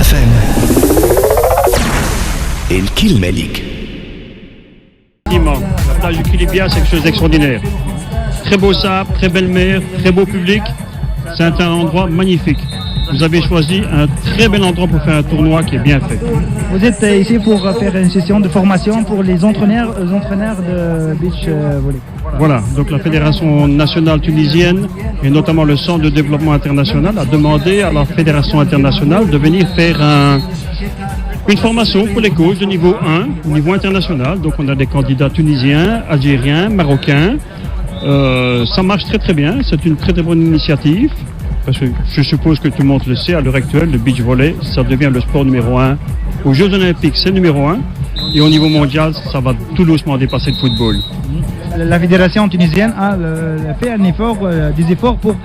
FM. الكل ملك. La plage du Kilibia, c'est quelque chose d'extraordinaire. Très beau sable, très belle mer, très beau public. C'est un endroit magnifique. Vous avez choisi un très bel endroit pour faire un tournoi qui est bien fait. Vous êtes ici pour faire une session de formation pour les entraîneurs de beach volley. Voilà, donc la Fédération nationale tunisienne et notamment le Centre de développement international a demandé à la Fédération internationale de venir faire une formation pour les coachs de niveau 1, au niveau international. Donc on a des candidats tunisiens, algériens, marocains. Ça marche très très bien, c'est une très très bonne initiative. Parce que je suppose que tout le monde le sait, à l'heure actuelle, le beach volley, ça devient le sport numéro 1. Aux Jeux Olympiques, c'est numéro 1. Et au niveau mondial, ça va tout doucement dépasser le football. La fédération tunisienne a fait des efforts pour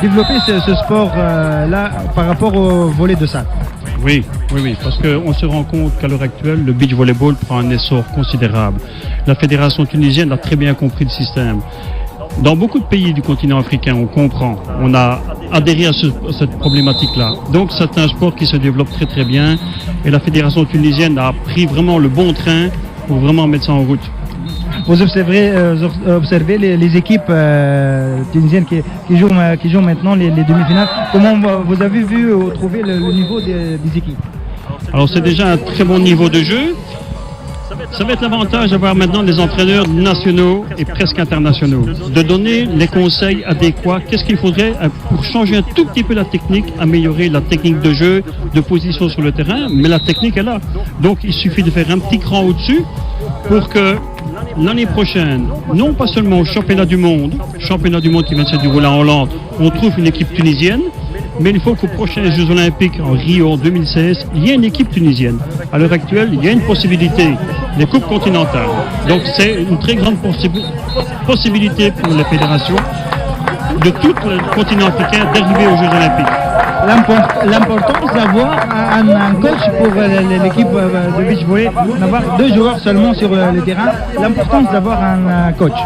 développer ce sport-là par rapport au volley de salle. Oui, parce qu'on se rend compte qu'à l'heure actuelle, le beach volleyball prend un essor considérable. La fédération tunisienne a très bien compris le système. Dans beaucoup de pays du continent africain, on comprend, on a adhéré à cette problématique-là. Donc c'est un sport qui se développe très très bien et la fédération tunisienne a pris vraiment le bon train pour vraiment mettre ça en route. Vous observez les équipes tunisiennes qui jouent maintenant les demi-finales. Comment vous avez vu ou trouvé le niveau des équipes? Alors c'est déjà un très bon niveau de jeu. Ça va être l'avantage d'avoir maintenant des entraîneurs nationaux et presque internationaux, de donner les conseils adéquats. Qu'est-ce qu'il faudrait pour changer un tout petit peu la technique, améliorer la technique de jeu, de position sur le terrain, mais la technique est là. Donc il suffit de faire un petit cran au-dessus pour que l'année prochaine, non pas seulement au championnat du monde qui vient de se dérouler en Hollande, on trouve une équipe tunisienne, mais il faut qu'aux prochains Jeux Olympiques en Rio en 2016, il y ait une équipe tunisienne. À l'heure actuelle, il y a une possibilité, les coupes continentales. Donc c'est une très grande possibilité pour les fédérations de tout le continent africain d'arriver aux Jeux Olympiques. L'importance d'avoir un coach pour l'équipe de beach volley, d'avoir 2 joueurs seulement sur le terrain, l'importance d'avoir un coach.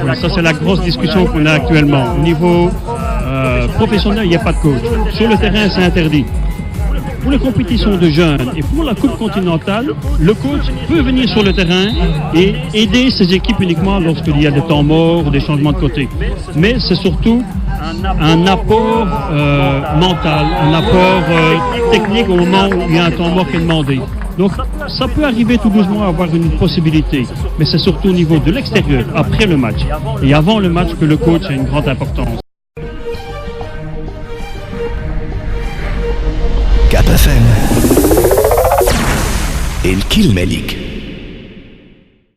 Oui, ça c'est la grosse discussion qu'on a actuellement. Au niveau professionnel, il n'y a pas de coach. Sur le terrain, c'est interdit. Pour les compétitions de jeunes et pour la Coupe continentale, le coach peut venir sur le terrain et aider ses équipes uniquement lorsqu'il y a des temps morts ou des changements de côté. Mais c'est surtout un apport mental, un apport technique au moment où il y a un temps mort qui est demandé. Donc ça peut arriver tout doucement à avoir une possibilité, mais c'est surtout au niveau de l'extérieur, après le match. Et avant le match que le coach a une grande importance. كاب FM. الكل ملك.